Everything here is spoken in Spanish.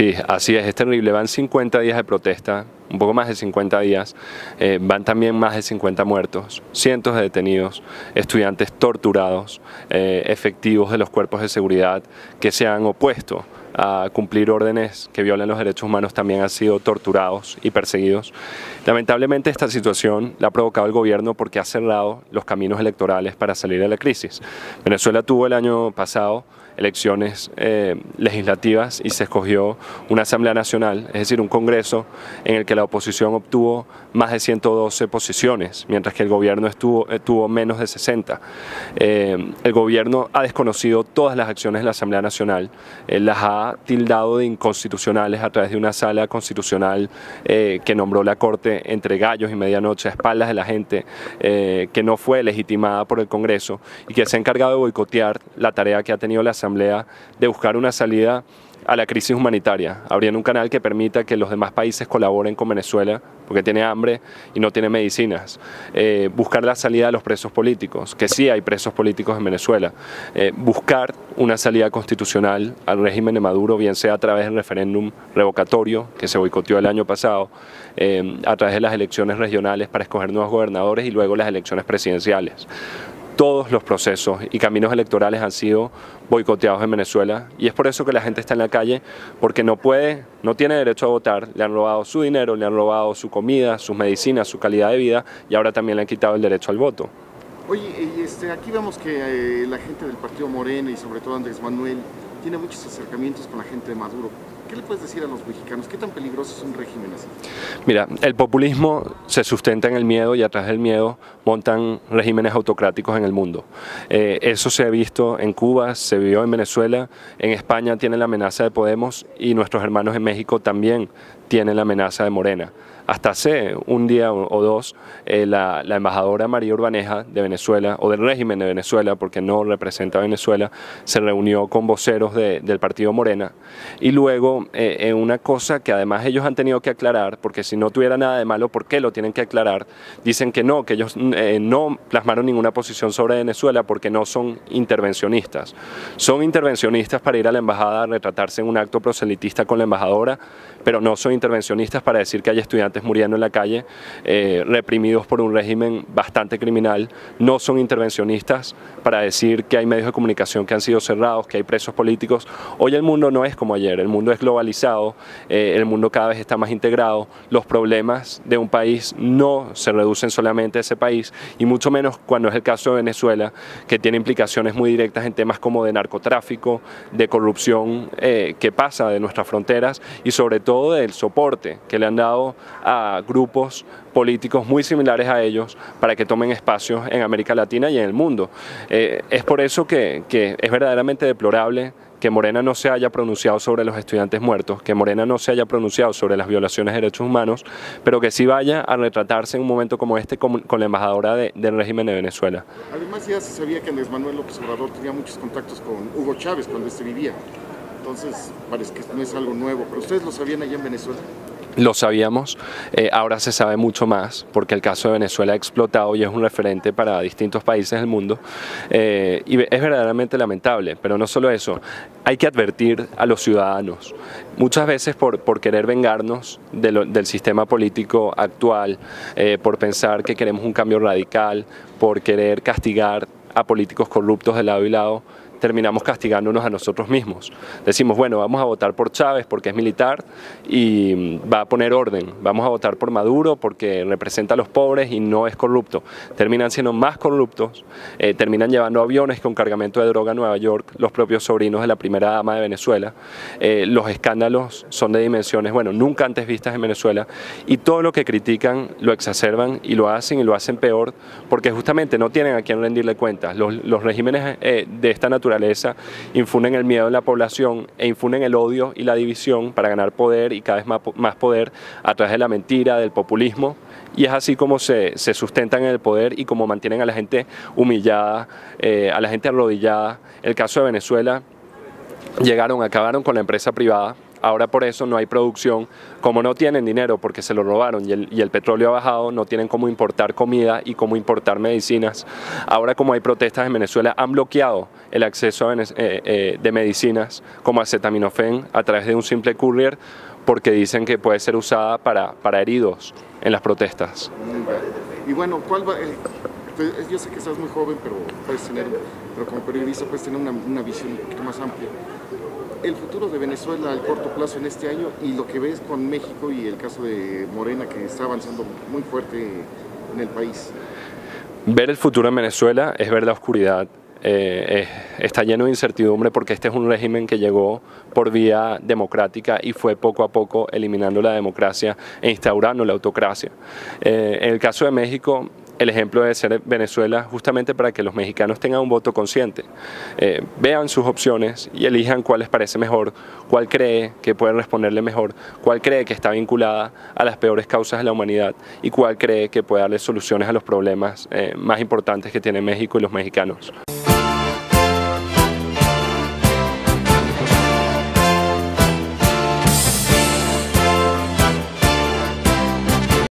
Sí, así es terrible. Van 50 días de protesta, un poco más de 50 días, van también más de 50 muertos, cientos de detenidos, estudiantes torturados, efectivos de los cuerpos de seguridad que se han opuesto a cumplir órdenes que violan los derechos humanos también han sido torturados y perseguidos. Lamentablemente esta situación la ha provocado el gobierno porque ha cerrado los caminos electorales para salir de la crisis. Venezuela tuvo el año pasado elecciones legislativas y se escogió una Asamblea Nacional, es decir, un Congreso en el que la oposición obtuvo más de 112 posiciones, mientras que el gobierno tuvo menos de 60. El gobierno ha desconocido todas las acciones de la Asamblea Nacional, las ha tildado de inconstitucionales a través de una sala constitucional que nombró la Corte entre gallos y medianoche a espaldas de la gente, que no fue legitimada por el Congreso y que se ha encargado de boicotear la tarea que ha tenido la Asamblea de buscar una salida a la crisis humanitaria, abriendo un canal que permita que los demás países colaboren con Venezuela, porque tiene hambre y no tiene medicinas, buscar la salida de los presos políticos, que sí hay presos políticos en Venezuela, buscar una salida constitucional al régimen de Maduro, bien sea a través del referéndum revocatorio que se boicoteó el año pasado, a través de las elecciones regionales para escoger nuevos gobernadores y luego las elecciones presidenciales. Todos los procesos y caminos electorales han sido boicoteados en Venezuela y es por eso que la gente está en la calle, porque no tiene derecho a votar, le han robado su dinero, le han robado su comida, sus medicinas, su calidad de vida y ahora también le han quitado el derecho al voto. Oye, aquí vemos que la gente del partido Morena y sobre todo Andrés Manuel tiene muchos acercamientos con la gente de Maduro. ¿Qué le puedes decir a los mexicanos? ¿Qué tan peligroso es un régimen así? Mira, el populismo se sustenta en el miedo y a través del miedo montan regímenes autocráticos en el mundo. Eso se ha visto en Cuba, se vio en Venezuela, en España tiene la amenaza de Podemos y nuestros hermanos en México también tienen la amenaza de Morena. Hasta hace un día o dos, la embajadora María Urbaneja de Venezuela, o del régimen de Venezuela, porque no representa a Venezuela, se reunió con voceros del partido Morena. Y luego, en una cosa que además ellos han tenido que aclarar, porque si no tuviera nada de malo, ¿por qué lo tienen que aclarar? Dicen que ellos no plasmaron ninguna posición sobre Venezuela porque no son intervencionistas. Son intervencionistas para ir a la embajada a retratarse en un acto proselitista con la embajadora, pero no son intervencionistas para decir que hay estudiantes muriendo en la calle, reprimidos por un régimen bastante criminal. No son intervencionistas para decir que hay medios de comunicación que han sido cerrados, que hay presos políticos. Hoy el mundo no es como ayer, el mundo es globalizado, el mundo cada vez está más integrado, los problemas de un país no se reducen solamente a ese país, y mucho menos cuando es el caso de Venezuela, que tiene implicaciones muy directas en temas como de narcotráfico, de corrupción que pasa de nuestras fronteras y sobre todo del soporte que le han dado a grupos políticos muy similares a ellos para que tomen espacios en América Latina y en el mundo. Es por eso que es verdaderamente deplorable que Morena no se haya pronunciado sobre los estudiantes muertos, que Morena no se haya pronunciado sobre las violaciones de derechos humanos, pero que sí vaya a retratarse en un momento como este con la embajadora del régimen de Venezuela. Además ya se sabía que Andrés Manuel López Obrador tenía muchos contactos con Hugo Chávez cuando vivía. Entonces parece que no es algo nuevo, pero ¿ustedes lo sabían allá en Venezuela? Lo sabíamos, ahora se sabe mucho más porque el caso de Venezuela ha explotado y es un referente para distintos países del mundo y es verdaderamente lamentable, pero no solo eso, hay que advertir a los ciudadanos, muchas veces por querer vengarnos del sistema político actual, por pensar que queremos un cambio radical, por querer castigar a políticos corruptos de lado y lado, terminamos castigándonos a nosotros mismos. Decimos, bueno, vamos a votar por Chávez porque es militar y va a poner orden. Vamos a votar por Maduro porque representa a los pobres y no es corrupto. Terminan siendo más corruptos, terminan llevando aviones con cargamento de droga a Nueva York, los propios sobrinos de la primera dama de Venezuela. Los escándalos son de dimensiones, bueno, nunca antes vistas en Venezuela, y todo lo que critican lo exacerban y lo hacen peor porque justamente no tienen a quién rendirle cuentas. Los regímenes de esta naturaleza infunden el miedo en la población e infunden el odio y la división para ganar poder y cada vez más poder a través de la mentira, del populismo, y es así como se sustentan en el poder y como mantienen a la gente humillada, a la gente arrodillada. El caso de Venezuela, acabaron con la empresa privada, Ahora por eso no hay producción, como no tienen dinero porque se lo robaron y el petróleo ha bajado, no tienen cómo importar comida y cómo importar medicinas. Ahora como hay protestas en Venezuela, han bloqueado el acceso de medicinas como acetaminofén a través de un simple courier porque dicen que puede ser usada para heridos en las protestas. Y bueno, yo sé que estás muy joven, pero como periodista puedes tener una visión un poquito más amplia. El futuro de Venezuela al corto plazo en este año y lo que ves con México y el caso de Morena que está avanzando muy fuerte en el país. Ver el futuro en Venezuela es ver la oscuridad. Está lleno de incertidumbre porque este es un régimen que llegó por vía democrática y fue poco a poco eliminando la democracia e instaurando la autocracia. En el caso de México, el ejemplo debe ser Venezuela, justamente para que los mexicanos tengan un voto consciente, vean sus opciones y elijan cuál les parece mejor, cuál cree que puede responderle mejor, cuál cree que está vinculada a las peores causas de la humanidad y cuál cree que puede darle soluciones a los problemas más importantes que tiene México y los mexicanos.